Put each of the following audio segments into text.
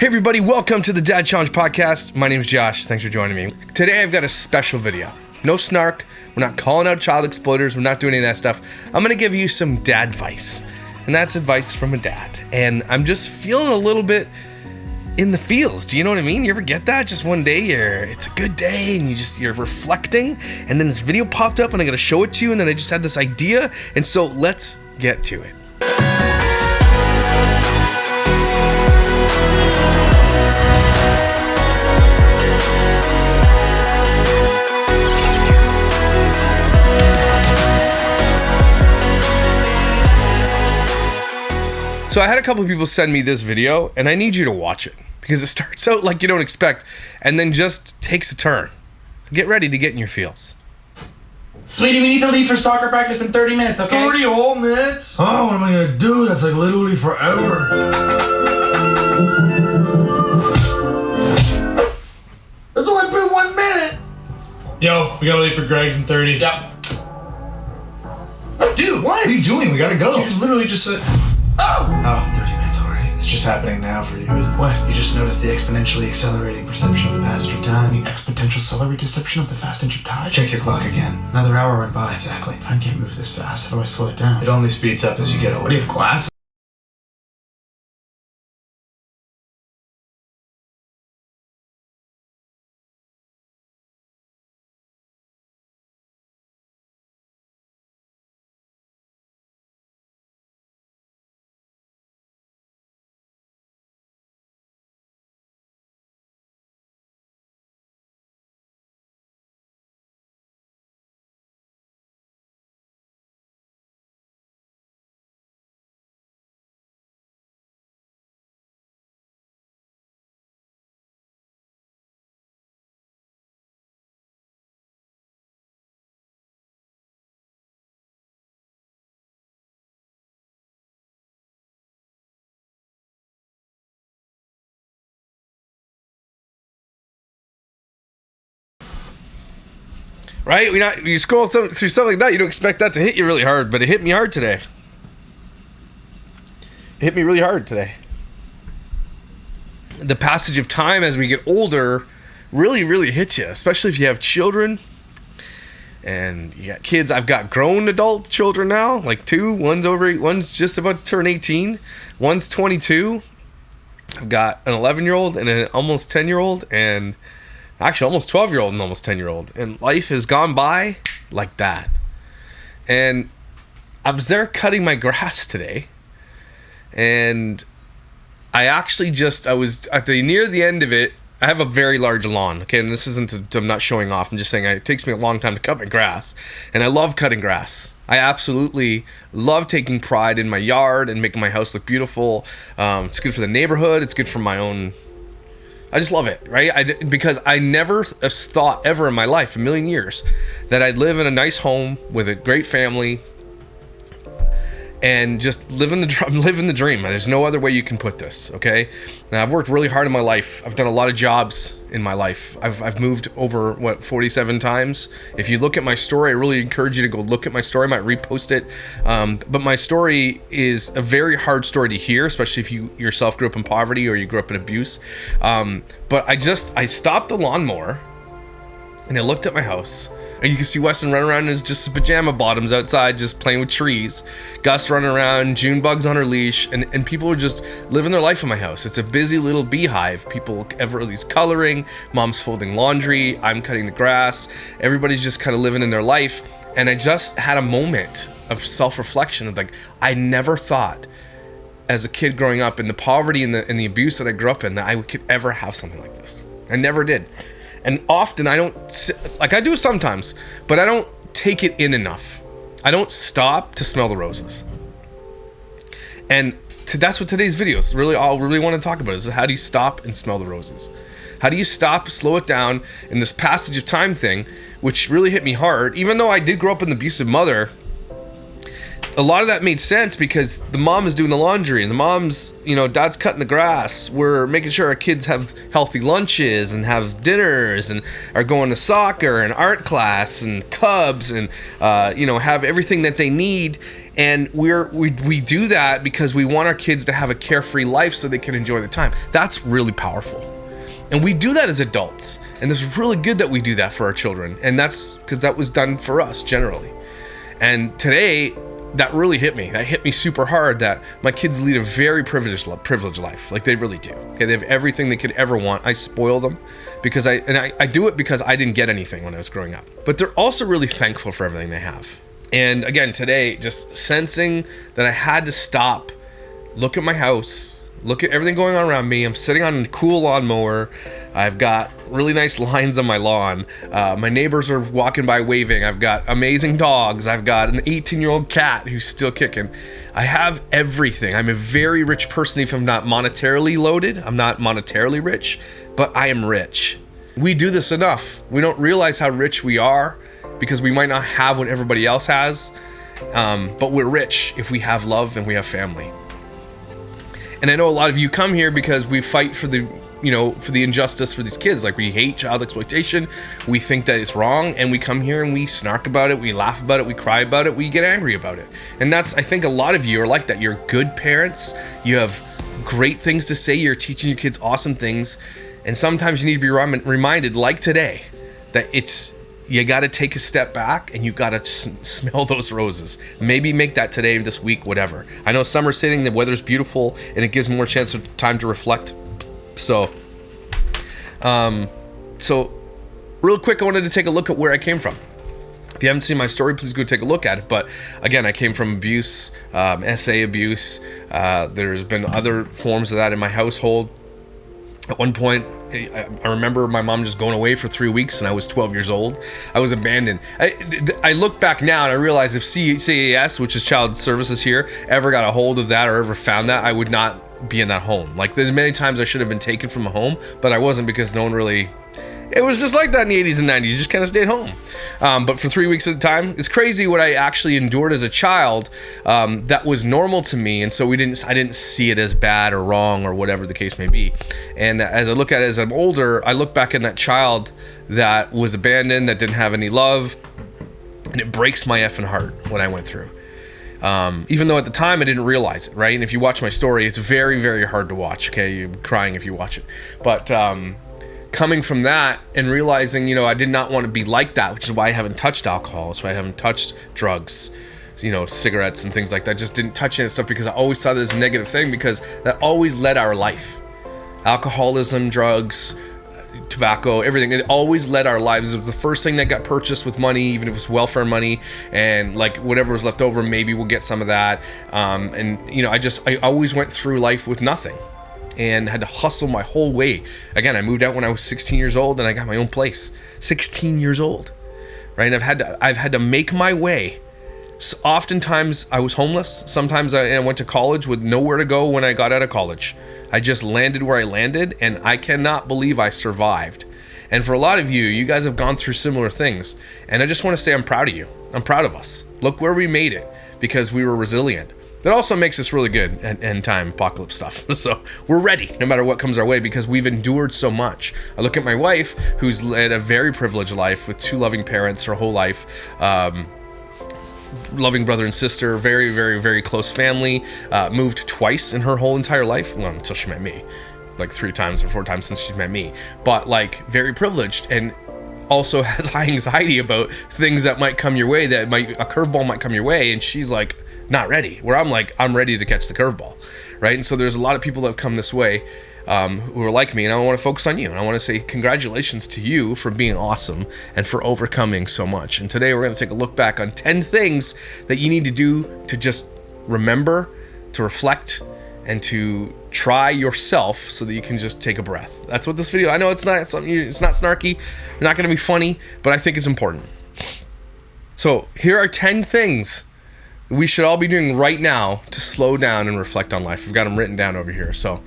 Hey everybody, welcome to the Dad Challenge Podcast. My name is Josh. Thanks for joining me. Today I've got a special video. No snark. We're not calling out child exploiters. We're not doing any of that stuff. I'm going to give you some dad advice. And that's advice from a dad. And I'm just feeling a little bit in the feels. Do you know what I mean? You ever get that? Just one day it's a good day and you're reflecting. And then this video popped up and I got to show it to you. And then I just had this idea. And so let's get to it. So I had a couple of people send me this video, and I need you to watch it because it starts out like you don't expect and then just takes a turn. Get ready to get in your feels. Sweetie, we need to leave for soccer practice in 30 minutes, okay? 30 whole minutes? Oh, what am I gonna do? That's like literally forever. That's only been 1 minute. Yo, we gotta leave for Greg's in 30. Yep. Dude, What are you doing? We gotta go. You literally just said, Oh, 30 minutes already. It's just happening now for you. What? You just noticed the exponentially accelerating perception of the passage of time. The exponential celery deception of the fast inch of time. Check your clock again. Another hour went by. Exactly. Time can't move this fast. How do I slow it down? It only speeds up as you get older. do you have glasses? Right? You scroll through something like that, you don't expect that to hit you really hard, but it hit me hard today. It hit me really hard today. The passage of time as we get older really, really hits you, especially if you have children and you got kids. I've got grown adult children now, like two. One's just about to turn 18. One's 22. I've got an 11-year-old and an almost 10-year-old and actually almost 12-year-old and almost 10-year-old. And life has gone by like that. And I was there cutting my grass today. And I was near the end of it. I have a very large lawn. Okay, and this isn't, I'm not showing off. I'm just saying it takes me a long time to cut my grass. And I love cutting grass. I absolutely love taking pride in my yard and making my house look beautiful. It's good for the neighborhood. It's good for my own. I just love it, right? Because I never thought ever in my life, a million years, that I'd live in a nice home with a great family and just living the dream. There's no other way you can put this, okay? Now, I've worked really hard in my life. I've done a lot of jobs in my life. I've moved over, 47 times. If you look at my story, I really encourage you to go look at my story. I might repost it. But my story is a very hard story to hear, especially if you yourself grew up in poverty or you grew up in abuse. But I stopped the lawnmower and I looked at my house. And you can see Weston running around in his just pajama bottoms outside, just playing with trees. Gus running around, June bugs on her leash, and people are just living their life in my house. It's a busy little beehive. People, everybody's coloring, mom's folding laundry, I'm cutting the grass. Everybody's just kind of living in their life. And I just had a moment of self-reflection of like, I never thought as a kid growing up in the poverty and the abuse that I grew up in that I could ever have something like this. I never did. And often I do sometimes, but I don't take it in enough. I don't stop to smell the roses. And that's what today's video is really all I really want to talk about is how do you stop and smell the roses? How do you stop, slow it down in this passage of time thing, which really hit me hard. Even though I did grow up in an abusive mother, a lot of that made sense because the mom is doing the laundry and the mom's, dad's cutting the grass. We're making sure our kids have healthy lunches and have dinners and are going to soccer and art class and Cubs and, have everything that they need. And we do that because we want our kids to have a carefree life so they can enjoy the time. That's really powerful. And we do that as adults. And it's really good that we do that for our children. And that's because that was done for us generally. And today, that really hit me. That hit me super hard that my kids lead a very privileged life. Like they really do. Okay, they have everything they could ever want. I spoil them because I do it because I didn't get anything when I was growing up. But they're also really thankful for everything they have. And again, today, just sensing that I had to stop, look at my house, look at everything going on around me. I'm sitting on a cool lawnmower. I've got really nice lines on my lawn. My neighbors are walking by waving. I've got amazing dogs. I've got an 18-year-old cat who's still kicking. I have everything. I'm a very rich person if I'm not monetarily loaded. I'm not monetarily rich, but I am rich. We do this enough. We don't realize how rich we are because we might not have what everybody else has, but we're rich if we have love and we have family. And I know a lot of you come here because we fight for the injustice for these kids. Like we hate child exploitation. We think that it's wrong. And we come here and we snark about it. We laugh about it. We cry about it. We get angry about it. And I think a lot of you are like that. You're good parents. You have great things to say. You're teaching your kids awesome things. And sometimes you need to be reminded, like today, that you got to take a step back and you got to smell those roses. Maybe make that today, this week, whatever. I know summer's hitting, the weather's beautiful, and it gives more chance of time to reflect. So real quick, I wanted to take a look at where I came from. If you haven't seen my story, please go take a look at it. But again, I came from abuse, SA abuse. There's been other forms of that in my household. At one point, I remember my mom just going away for 3 weeks and I was 12 years old. I was abandoned. I look back now and I realize if CAS, which is Child Services here, ever got a hold of that or ever found that, I would not be in that home. Like there's many times I should have been taken from a home, but I wasn't because no one really... It was just like that in the 80s and 90s. You just kind of stayed home. But for 3 weeks at a time, it's crazy what I actually endured as a child that was normal to me. And so I didn't see it as bad or wrong or whatever the case may be. And as I look at it as I'm older, I look back in that child that was abandoned, that didn't have any love. And it breaks my effing heart what I went through. Even though at the time I didn't realize it, right? And if you watch my story, it's very, very hard to watch. Okay, you're crying if you watch it. But... coming from that and realizing, I did not want to be like that, which is why I haven't touched alcohol. That's why I haven't touched drugs, cigarettes and things like that. Just didn't touch any of that stuff because I always saw that as a negative thing because that always led our life. Alcoholism, drugs, tobacco, everything. It always led our lives. It was the first thing that got purchased with money, even if it was welfare money, and like whatever was left over, maybe we'll get some of that. I always went through life with nothing. And had to hustle my whole way. Again, I moved out when I was 16 years old and I got my own place. 16 years old, right? And I've had to make my way. So oftentimes I was homeless. Sometimes I went to college with nowhere to go when I got out of college. I just landed where I landed and I cannot believe I survived. And for a lot of you guys have gone through similar things. And I just want to say I'm proud of you. I'm proud of us. Look where we made it because we were resilient. That also makes us really good at end time apocalypse stuff. So we're ready no matter what comes our way because we've endured so much. I look at my wife who's led a very privileged life with 2 loving parents her whole life, loving brother and sister, very, very, very close family, moved twice in her whole entire life. Well, until she met me, like 3 times or 4 times since she's met me, but like very privileged and also has high anxiety about things that might come your way, a curveball might come your way. And she's like, not ready, where I'm like, I'm ready to catch the curveball, right? And so there's a lot of people that have come this way who are like me, and I want to focus on you. And I want to say congratulations to you for being awesome and for overcoming so much. And today we're going to take a look back on 10 things that you need to do to just remember, to reflect, and to try yourself so that you can just take a breath. That's what this video, I know it's not snarky, not going to be funny, but I think it's important. So here are 10 things we should all be doing right now to slow down and reflect on life. We've got them written down over here. So,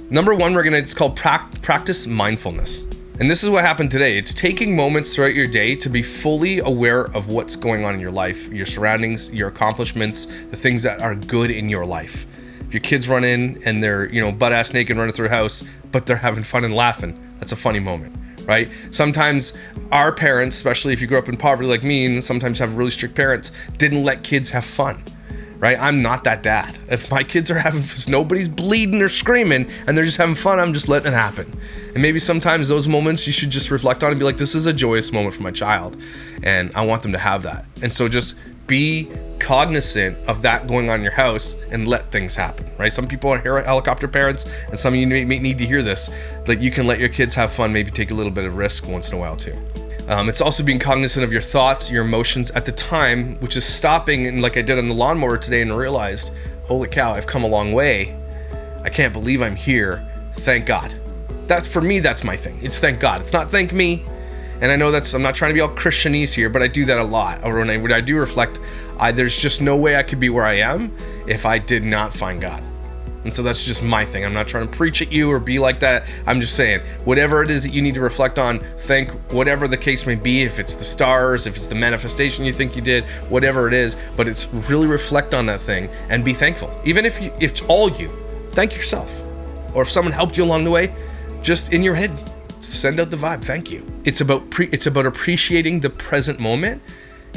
number 1, it's called practice mindfulness. And this is what happened today. It's taking moments throughout your day to be fully aware of what's going on in your life, your surroundings, your accomplishments, the things that are good in your life. If your kids run in and they're, butt-ass naked running through the house, but they're having fun and laughing, that's a funny moment, right? Sometimes our parents, especially if you grew up in poverty like me and sometimes have really strict parents, didn't let kids have fun, right? I'm not that dad. If my kids are having, if nobody's bleeding or screaming and they're just having fun, I'm just letting it happen. And maybe sometimes those moments you should just reflect on and be like, this is a joyous moment for my child and I want them to have that. And so just be cognizant of that going on in your house and let things happen, right? Some people are helicopter parents and some of you may need to hear this, that you can let your kids have fun, maybe take a little bit of risk once in a while too. It's also being cognizant of your thoughts, your emotions at the time, which is stopping, and like I did on the lawnmower today and realized, holy cow, I've come a long way. I can't believe I'm here. Thank God. That's, for me, that's my thing. It's thank God. It's not thank me. And I know I'm not trying to be all Christianese here, but I do that a lot. Or when I do reflect, there's just no way I could be where I am if I did not find God. And so that's just my thing. I'm not trying to preach at you or be like that. I'm just saying, whatever it is that you need to reflect on, thank whatever the case may be, if it's the stars, if it's the manifestation you think you did, whatever it is, but it's really reflect on that thing and be thankful. Even if it's all you, thank yourself. Or if someone helped you along the way, just in your head, send out the vibe, thank you. It's about appreciating the present moment.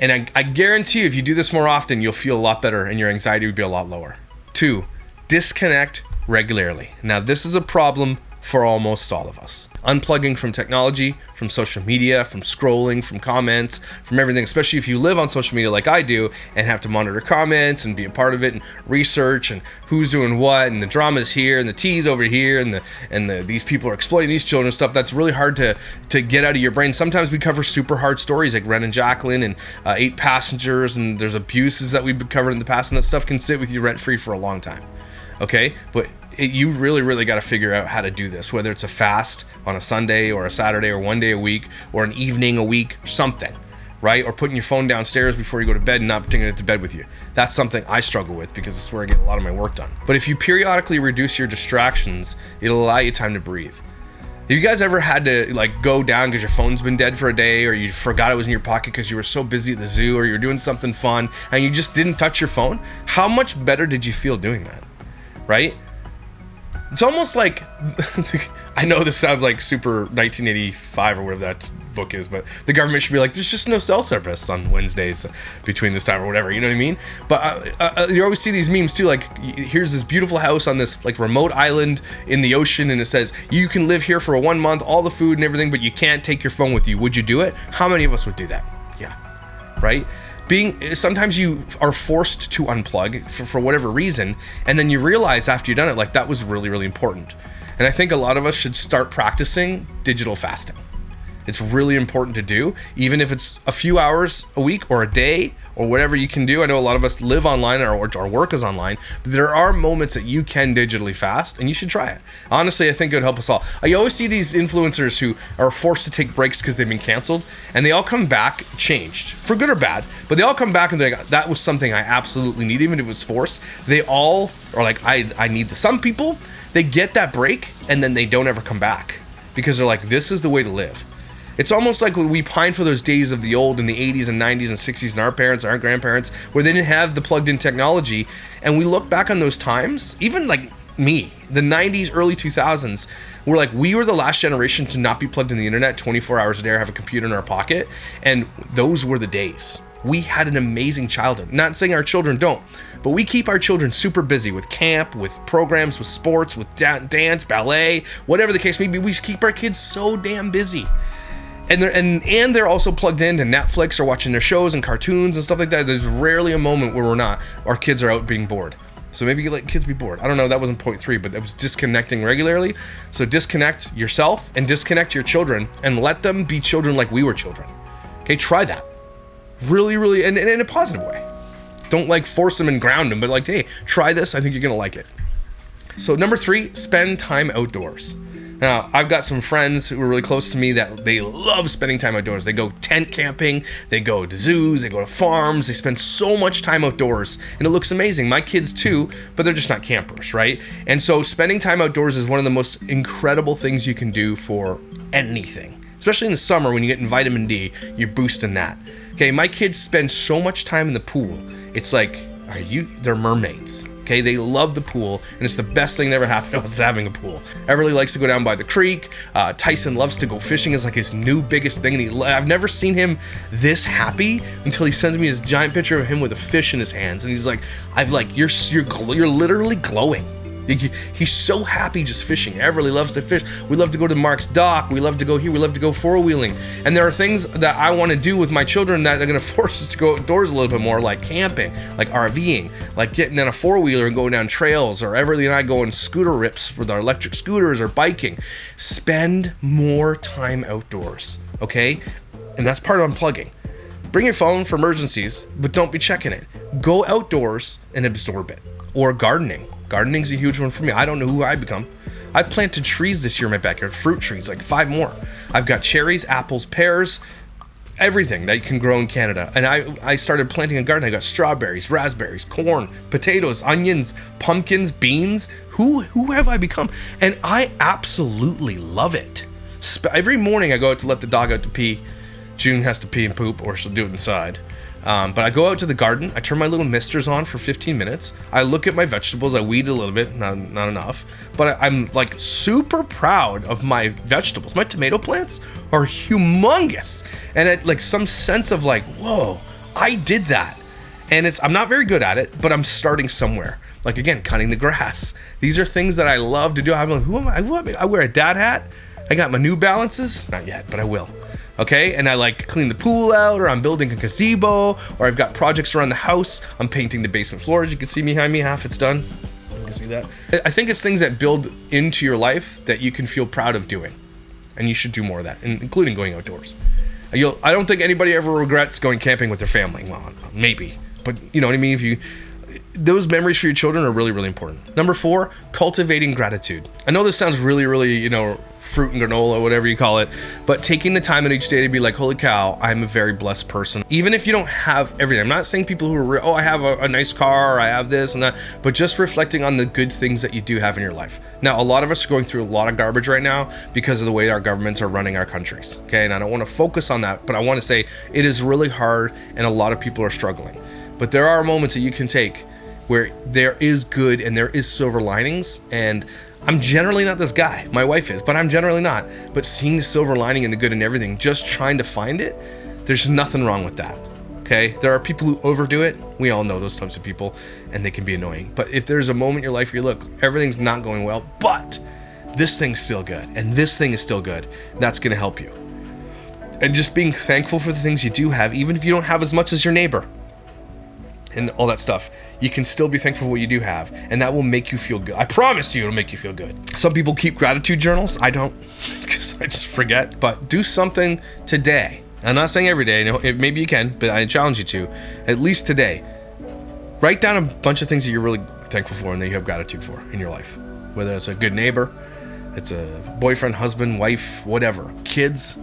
And I guarantee you, if you do this more often, you'll feel a lot better and your anxiety would be a lot lower. 2, disconnect regularly. Now, this is a problem for almost all of us. Unplugging from technology, from social media, from scrolling, from comments, from everything, especially if you live on social media like I do and have to monitor comments and be a part of it and research and who's doing what and the drama's here and the tea's over here and these people are exploiting these children and stuff. That's really hard to get out of your brain. Sometimes we cover super hard stories like Ren and Jacqueline and 8 passengers, and there's abuses that we've covered in the past, and that stuff can sit with you rent-free for a long time. Okay, but you really got to figure out how to do this, whether it's a fast on a Sunday or a Saturday or one day a week or an evening a week, something, right? Or putting your phone downstairs before you go to bed and not taking it to bed with you. That's something I struggle with because it's where I get a lot of my work done. But if you periodically reduce your distractions, it'll allow you time to breathe. Have you guys ever had to like go down because your phone's been dead for a day, or you forgot it was in your pocket because you were so busy at the zoo, or you're doing something fun and you just didn't touch your phone? How much better did you feel doing that? Right? It's almost like, I know this sounds like super 1985 or whatever that book is, but the government should be like, there's just no cell service on Wednesdays between this time or whatever, you know what I mean? But you always see these memes too, like here's this beautiful house on this like remote island in the ocean, and it says, you can live here for 1 month, all the food and everything, but you can't take your phone with you. Would you do it? How many of us would do that? Yeah, right? Sometimes you are forced to unplug for whatever reason, and then you realize after you've done it, like that was really important. And I think a lot of us should start practicing digital fasting. It's really important to do, even if it's a few hours a week or a day or whatever you can do. I know a lot of us live online or our work is online, but there are moments that you can digitally fast, and you should try it. Honestly, I think it would help us all. I always see these influencers who are forced to take breaks because they've been canceled, and they all come back changed, for good or bad, but they all come back and they're like, that was something I absolutely need, even if it was forced. They all are like, I need this. Some people, they get that break and then they don't ever come back because they're like, this is the way to live. It's almost like we pine for those days of the old in the 80s and 90s and 60s and our parents, our grandparents, where they didn't have the plugged in technology. And we look back on those times, even like me, the 90s, early 2000s, we were the last generation to not be plugged in the internet 24 hours a day or have a computer in our pocket. And those were the days. We had an amazing childhood. Not saying our children don't, but we keep our children super busy with camp, with programs, with sports, with dance, ballet, whatever the case may be. We just keep our kids so damn busy. And they're also plugged into Netflix or watching their shows and cartoons and stuff like that. There's rarely a moment where our kids are out being bored. So maybe you let kids be bored. I don't know, that wasn't point 3, but that was disconnecting regularly. So disconnect yourself and disconnect your children and let them be children like we were children. Okay, try that. Really, and in a positive way. Don't force them and ground them, but hey, try this. I think you're gonna like it. So number 3, spend time outdoors. Now, I've got some friends who are really close to me that they love spending time outdoors. They go tent camping, they go to zoos, they go to farms, they spend so much time outdoors, and it looks amazing. My kids too, but they're just not campers, right? And so spending time outdoors is one of the most incredible things you can do for anything. Especially in the summer when you get vitamin D, you're boosting that. Okay, my kids spend so much time in the pool. It's like, they're mermaids. Okay, they love the pool, and it's the best thing that ever happened to us, having a pool. Everly likes to go down by the creek. Tyson loves to go fishing. It's like his new biggest thing. And I've never seen him this happy until he sends me this giant picture of him with a fish in his hands, and he's like, you're literally glowing. He's so happy just fishing. Everly loves to fish. We love to go to Mark's dock. We love to go here. We love to go four-wheeling. And there are things that I want to do with my children that are going to force us to go outdoors a little bit more, like camping, like RVing, like getting on a four-wheeler and going down trails, or Everly and I go on scooter rips with our electric scooters or biking. Spend more time outdoors, okay? And that's part of unplugging. Bring your phone for emergencies, but don't be checking it. Go outdoors and absorb it. Or gardening. Gardening's a huge one for me. I don't know who I become. I planted trees this year in my backyard, fruit trees, like 5 more. I've got cherries, apples, pears, everything that you can grow in Canada. And I started planting a garden. I got strawberries, raspberries, corn, potatoes, onions, pumpkins, beans. Who have I become? And I absolutely love it. Every morning I go out to let the dog out to pee. June has to pee and poop, or she'll do it inside. But I go out to the garden, I turn my little misters on for 15 minutes, I look at my vegetables, I weed a little bit, not enough, but I'm like super proud of my vegetables. My tomato plants are humongous, and it, like, some sense of like, whoa, I did that. And I'm not very good at it, but I'm starting somewhere. Like, again, cutting the grass. These are things that I love to do. I'm like, who am I? I wear a dad hat. I got my New Balances, not yet, but I will. Okay, and I like clean the pool out, or I'm building a gazebo, or I've got projects around the house. I'm painting the basement floor, as you can see behind me, half it's done. You can see that. I think it's things that build into your life that you can feel proud of doing, and you should do more of that, including going outdoors. I don't think anybody ever regrets going camping with their family. Well, maybe, but you know what I mean? Those memories for your children are really, really important. Number 4, cultivating gratitude. I know this sounds really, really, fruit and granola, whatever you call it, but taking the time in each day to be like, holy cow, I'm a very blessed person. Even if you don't have everything. I'm not saying people who are, I have a nice car, or I have this and that, but just reflecting on the good things that you do have in your life. Now, a lot of us are going through a lot of garbage right now because of the way our governments are running our countries, okay? And I don't want to focus on that, but I want to say it is really hard, and a lot of people are struggling. But there are moments that you can take where there is good and there is silver linings, and I'm generally not this guy. My wife is, but I'm generally not. But seeing the silver lining and the good in everything, just trying to find it, there's nothing wrong with that, okay? There are people who overdo it. We all know those types of people, and they can be annoying. But if there's a moment in your life where you look, everything's not going well, but this thing's still good, and this thing is still good, that's gonna help you. And just being thankful for the things you do have, even if you don't have as much as your neighbor, and all that stuff, you can still be thankful for what you do have, and that will make you feel good. I promise you it'll make you feel good. Some people keep gratitude journals. I don't, because I just forget. But do something today. I'm not saying every day, maybe you can, but I challenge you to, at least today. Write down a bunch of things that you're really thankful for and that you have gratitude for in your life. Whether it's a good neighbor, it's a boyfriend, husband, wife, whatever, kids,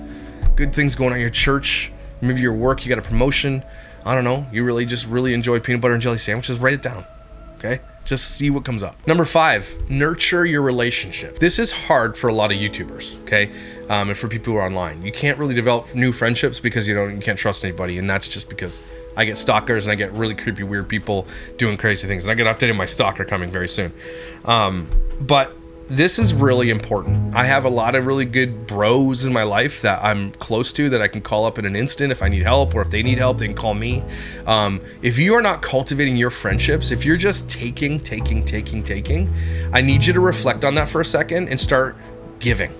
good things going on in your church, maybe your work, you got a promotion, I don't know, you really enjoy peanut butter and jelly sandwiches, write it down, okay? Just see what comes up. Number 5, nurture your relationship. This is hard for a lot of YouTubers, okay? And for people who are online. You can't really develop new friendships because you can't trust anybody, and that's just because I get stalkers and I get really creepy, weird people doing crazy things. And I get updated on my stalker coming very soon. But this is really important. I have a lot of really good bros in my life that I'm close to that I can call up in an instant if I need help, or if they need help, they can call me. If you are not cultivating your friendships, if you're just taking, I need you to reflect on that for a second and start giving.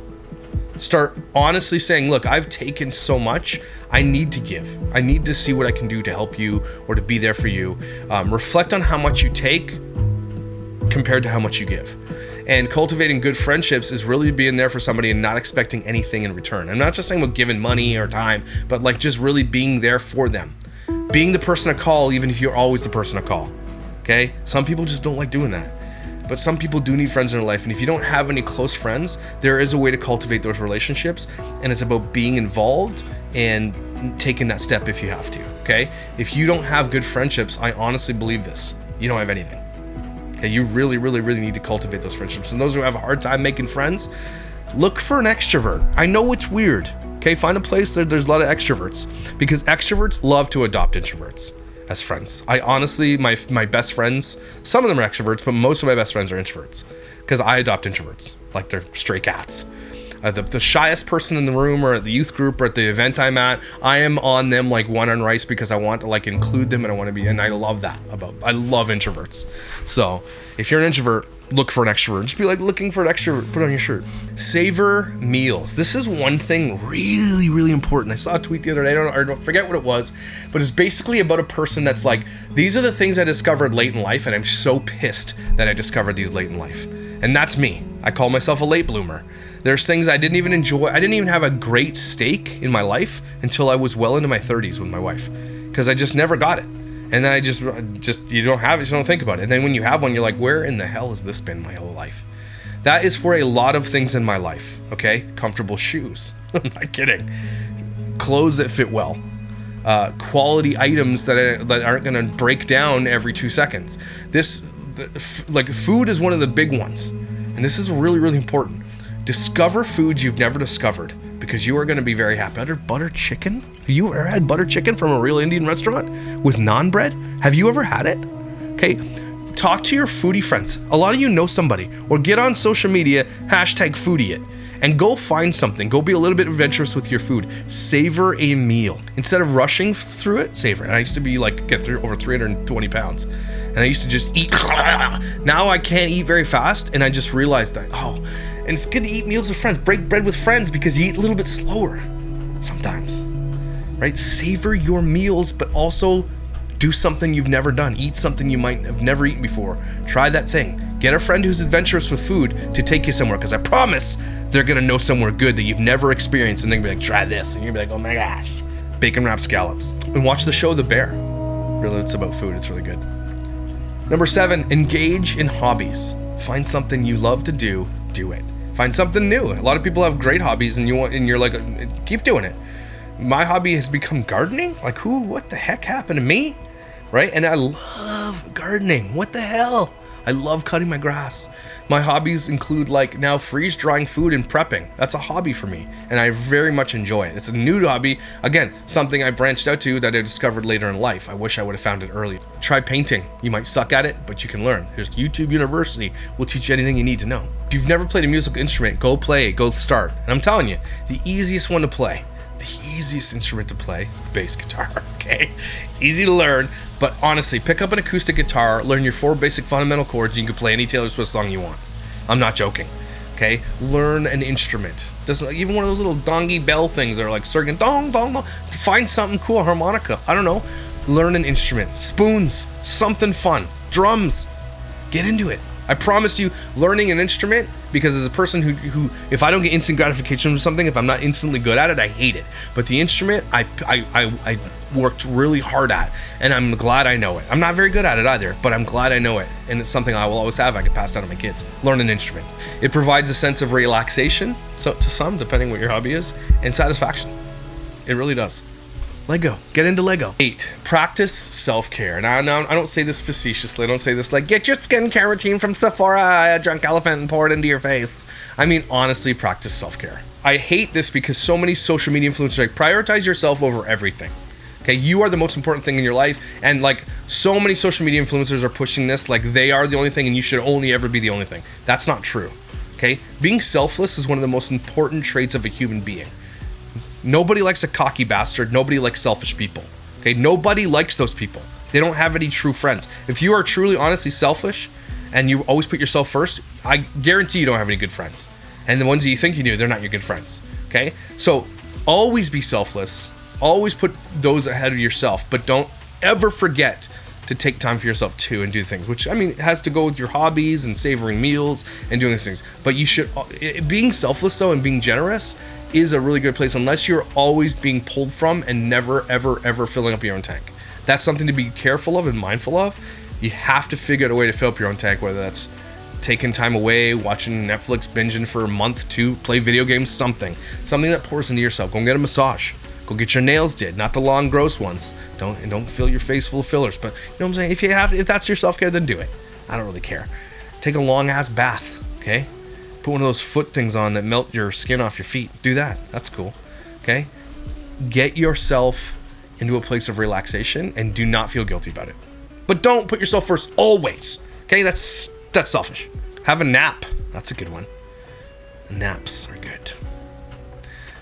Start honestly saying, look, I've taken so much, I need to give. I need to see what I can do to help you or to be there for you. Reflect on how much you take compared to how much you give. And cultivating good friendships is really being there for somebody and not expecting anything in return. I'm not just saying about giving money or time, but like just really being there for them. Being the person to call, even if you're always the person to call. Okay? Some people just don't like doing that. But some people do need friends in their life. And if you don't have any close friends, there is a way to cultivate those relationships. And it's about being involved and taking that step if you have to. Okay? If you don't have good friendships, I honestly believe this. You don't have anything. Okay, you really need to cultivate those friendships. And those who have a hard time making friends, look for an extrovert. I know it's weird. Okay, find a place that there's a lot of extroverts, because extroverts love to adopt introverts. as friends. I honestly, my best friends, some of them are extroverts, but most of my best friends are introverts because I adopt introverts like they're stray cats. The shyest person in the room or at the youth group or at the event I'm at, I am on them like one on rice because I want to like include them and I want to be, and I love that I love introverts. So if you're an introvert, look for an extrovert. Just be like looking for an extrovert, put it on your shirt. Savor meals. This is one thing really, really important. I saw a tweet the other day, I don't forget what it was, but it's basically about a person that's like, these are the things I discovered late in life and I'm so pissed that I discovered these late in life. And that's me. I call myself a late bloomer. There's things I didn't even enjoy. I didn't even have a great steak in my life until I was well into my 30s with my wife, because I just never got it. And then I just you don't have it, so you don't think about it. And then when you have one, you're like, where in the hell has this been my whole life? That is for a lot of things in my life, okay? Comfortable shoes. I'm not kidding. Clothes that fit well. Quality items that aren't going to break down every 2 seconds. Like food is one of the big ones. And this is really, really important. Discover foods you've never discovered because you are going to be very happy. Butter chicken? Have you ever had butter chicken from a real Indian restaurant with naan bread? Have you ever had it? Okay, talk to your foodie friends. A lot of you know somebody, or get on social media, #foodie it, and go find something. Go be a little bit adventurous with your food. Savor a meal. Instead of rushing through it, savor it. And I used to be like, get through over 320 pounds. And I used to just eat. Now I can't eat very fast, and I just realized that, and it's good to eat meals with friends. Break bread with friends because you eat a little bit slower sometimes, right? Savor your meals, but also do something you've never done. Eat something you might have never eaten before. Try that thing. Get a friend who's adventurous with food to take you somewhere, because I promise they're gonna know somewhere good that you've never experienced, and they're gonna be like, try this, and you're gonna be like, oh my gosh. Bacon wrapped scallops. And watch the show The Bear. Really, it's about food. It's really good. Number 7, engage in hobbies. Find something you love to do it. Find something new. A lot of people have great hobbies and you're like, keep doing it. My hobby has become gardening. Like, what the heck happened to me? Right? And I love gardening. What the hell? I love cutting my grass. My hobbies include like now freeze drying food and prepping. That's a hobby for me, and I very much enjoy it. It's a new hobby. Again, something I branched out to that I discovered later in life. I wish I would have found it earlier. Try painting. You might suck at it, but you can learn. There's YouTube University. Will teach you anything you need to know. If you've never played a musical instrument, go play, go start. And I'm telling you, the easiest one to play, the easiest instrument to play is the bass guitar, okay? It's easy to learn, but honestly, pick up an acoustic guitar, learn your 4 basic fundamental chords, and you can play any Taylor Swift song you want. I'm not joking, okay? Learn an instrument. Doesn't even one of those little dongy bell things that are like circling, dong, dong, dong. Find something cool, harmonica, I don't know. Learn an instrument, spoons, something fun, drums, get into it. I promise you, learning an instrument, because as a person who if I don't get instant gratification from something, if I'm not instantly good at it, I hate it. But the instrument, I worked really hard at, and I'm glad I know it. I'm not very good at it either, but I'm glad I know it, and it's something I will always have. I can pass down to my kids. Learn an instrument. It provides a sense of relaxation, so to some, depending what your hobby is, and satisfaction. It really does. Lego. Get into Lego. 8. Practice self-care. Now, I don't say this facetiously. I don't say this like, get your skincare routine from Sephora, a drunk elephant, and pour it into your face. I mean, honestly, practice self-care. I hate this because so many social media influencers like, prioritize yourself over everything. Okay, you are the most important thing in your life, and like so many social media influencers are pushing this like they are the only thing and you should only ever be the only thing. That's not true. Okay, being selfless is one of the most important traits of a human being. Nobody likes a cocky bastard. Nobody likes selfish people. Okay, nobody likes those people. They don't have any true friends. If you are truly, honestly selfish and you always put yourself first, I guarantee you don't have any good friends. And the ones that you think you do, they're not your good friends. Okay, so always be selfless. Always put those ahead of yourself, but don't ever forget to take time for yourself too and do things, which I mean it has to go with your hobbies and savoring meals and doing these things. But you should, being selfless though and being generous is a really good place, unless you're always being pulled from and never ever filling up your own tank. That's something to be careful of and mindful of. You have to figure out a way to fill up your own tank, whether that's taking time away, watching Netflix, binging for a month, 2, play video games, something that pours into yourself. Go and get a massage. Go get your nails did, not the long, gross ones. Don't fill your face full of fillers. But you know what I'm saying? If that's your self-care, then do it. I don't really care. Take a long ass bath, okay? Put one of those foot things on that melt your skin off your feet. Do that. That's cool. Okay? Get yourself into a place of relaxation and do not feel guilty about it. But don't put yourself first always. Okay, that's selfish. Have a nap. That's a good one. Naps are good.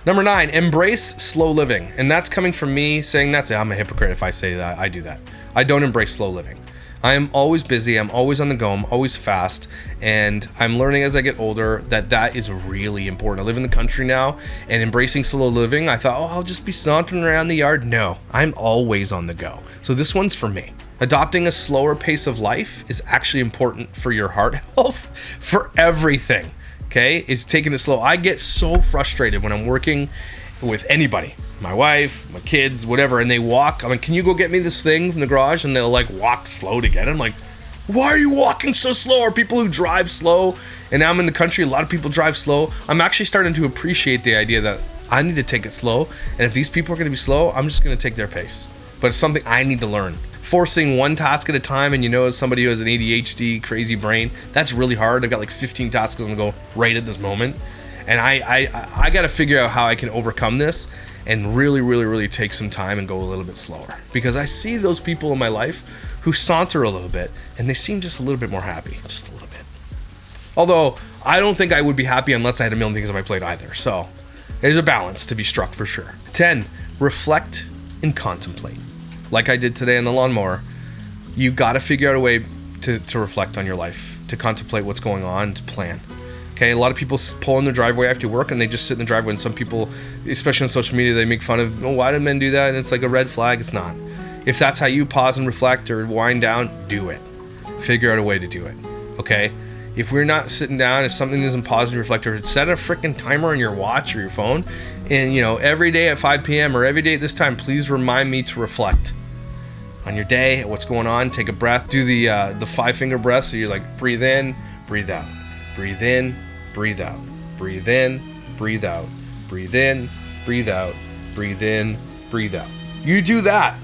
Number 9, embrace slow living. And that's coming from me saying that's it. I'm a hypocrite if I say that. I do that. I don't embrace slow living. I am always busy. I'm always on the go. I'm always fast. And I'm learning as I get older that is really important. I live in the country now, and embracing slow living, I thought, I'll just be sauntering around the yard. No, I'm always on the go. So this one's for me. Adopting a slower pace of life is actually important for your heart health, for everything. Okay, is taking it slow. I get so frustrated when I'm working with anybody, my wife, my kids, whatever, and they walk. I'm like, can you go get me this thing from the garage? And they'll like walk slow to get it. I'm like, why are you walking so slow? Or people who drive slow. And now I'm in the country, a lot of people drive slow. I'm actually starting to appreciate the idea that I need to take it slow. And if these people are going to be slow, I'm just going to take their pace. But it's something I need to learn. Forcing one task at a time, and as somebody who has an ADHD crazy brain, that's really hard. I've got like 15 tasks on the go right at this moment, and I got to figure out how I can overcome this and really take some time and go a little bit slower, because I see those people in my life who saunter a little bit and they seem just a little bit more happy, just a little bit. Although I don't think I would be happy unless I had a million things on my plate either. So there's a balance to be struck for sure. 10, reflect and contemplate. Like I did today on the lawnmower, you got to figure out a way to reflect on your life, to contemplate what's going on, to plan. Okay, a lot of people pull in their driveway after work and they just sit in the driveway, and some people, especially on social media, they make fun of, why do men do that? And it's like a red flag. It's not. If that's how you pause and reflect or wind down, do it. Figure out a way to do it. Okay? If we're not sitting down, if something isn't pausing, reflect, or set a freaking timer on your watch or your phone, and every day at 5 p.m. or every day at this time, please remind me to reflect on your day, what's going on. Take a breath. Do the 5-finger breath. So you're like, breathe in, breathe out, breathe in, breathe out, breathe in, breathe out, breathe in, breathe out, breathe in, breathe out. You do that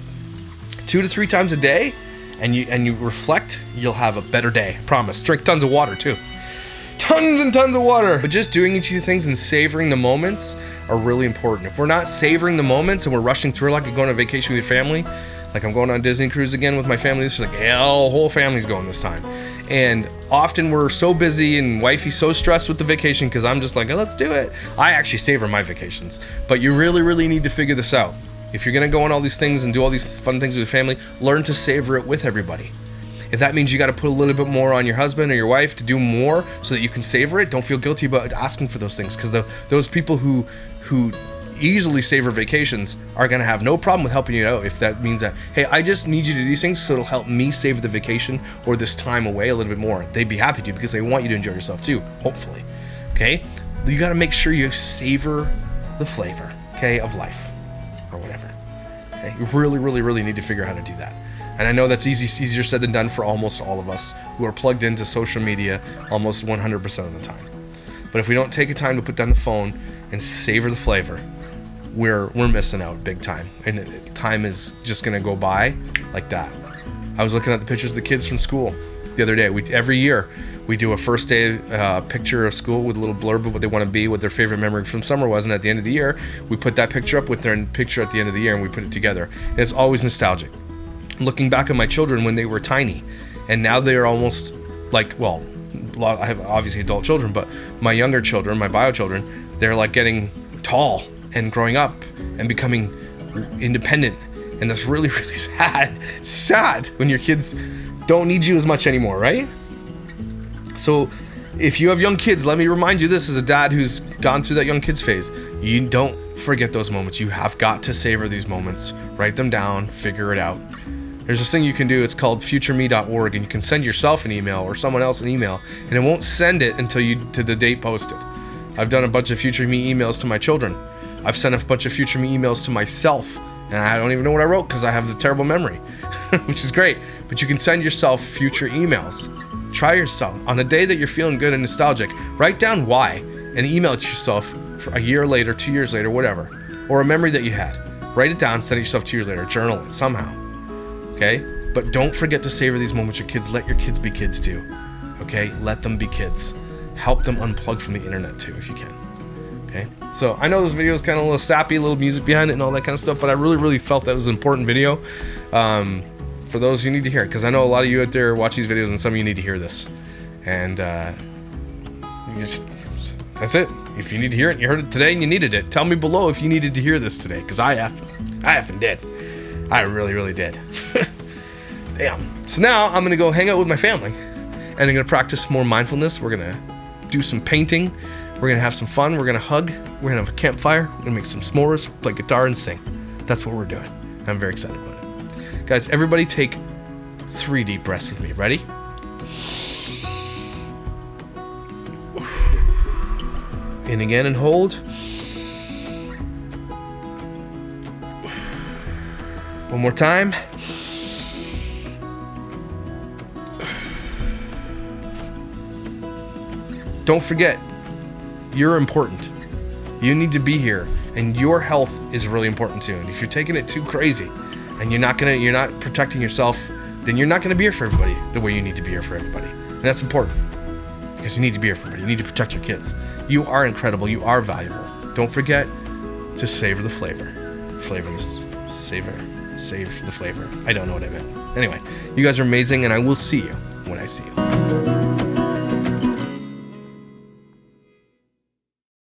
2 to 3 times a day, and you reflect, you'll have a better day. Promise. Drink tons of water too. Tons and tons of water. But just doing each of these things and savoring the moments are really important. If we're not savoring the moments and we're rushing through like you're going on vacation with your family, like I'm going on a Disney cruise again with my family. This is like, the whole family's going this time. And often we're so busy and wifey's so stressed with the vacation because I'm just like, let's do it. I actually savor my vacations. But you really need to figure this out. If you're going to go on all these things and do all these fun things with your family, learn to savor it with everybody. If that means you got to put a little bit more on your husband or your wife to do more so that you can savor it, don't feel guilty about asking for those things, because those people who easily savor vacations are going to have no problem with helping you out if that means that, hey, I just need you to do these things so it'll help me savor the vacation or this time away a little bit more. They'd be happy to, because they want you to enjoy yourself too, hopefully. Okay? You got to make sure you savor the flavor, okay, of life or whatever. Okay? You really need to figure out how to do that. And I know that's easier said than done for almost all of us who are plugged into social media almost 100% of the time. But if we don't take a time to put down the phone and savor the flavor, we're missing out big time. And time is just going to go by like that. I was looking at the pictures of the kids from school the other day. Every year we do a first day picture of school with a little blurb of what they want to be, what their favorite memory from summer was, and at the end of the year we put that picture up with their picture at the end of the year, and we put it together. And it's always nostalgic. Looking back at my children when they were tiny, and now they're almost like, well, I have obviously adult children, but my younger children, my bio children, they're like getting tall and growing up and becoming independent. And that's really sad when your kids don't need you as much anymore, right? So if you have young kids, let me remind you this as a dad who's gone through that young kids phase. You don't forget those moments. You have got to savor these moments. Write them down, figure it out. There's this thing you can do, it's called futureme.org, and you can send yourself an email or someone else an email, and it won't send it until to the date posted. I've done a bunch of Future Me emails to my children. I've sent a bunch of Future Me emails to myself, and I don't even know what I wrote because I have the terrible memory, which is great. But you can send yourself future emails. Try yourself. On a day that you're feeling good and nostalgic, write down why and email it to yourself for a year later, 2 years later, whatever. Or a memory that you had. Write it down, send it yourself 2 years later. Journal it somehow. Okay? But don't forget to savor these moments with your kids. Let your kids be kids too. Okay? Let them be kids. Help them unplug from the internet too if you can. Okay, so I know this video is kind of a little sappy, a little music behind it and all that kind of stuff, but I really felt that was an important video for those who need to hear it, because I know a lot of you out there watch these videos and some of you need to hear this. And that's it. If you need to hear it, you heard it today and you needed it, tell me below if you needed to hear this today, because I effing did. I really did. Damn. So now I'm gonna go hang out with my family and I'm gonna practice more mindfulness. We're gonna do some painting. We're gonna have some fun. We're gonna hug. We're gonna have a campfire. We're gonna make some s'mores, play guitar, and sing. That's what we're doing. I'm very excited about it. Guys, everybody take 3 deep breaths with me. Ready? In again and hold. One more time. Don't forget, you're important. You need to be here, and your health is really important too. And if you're taking it too crazy, and you're not protecting yourself, then you're not gonna be here for everybody the way you need to be here for everybody. And that's important, because you need to be here for everybody. You need to protect your kids. You are incredible. You are valuable. Don't forget to savor the flavor. Save the flavor. I don't know what I meant. Anyway, you guys are amazing, and I will see you when I see you.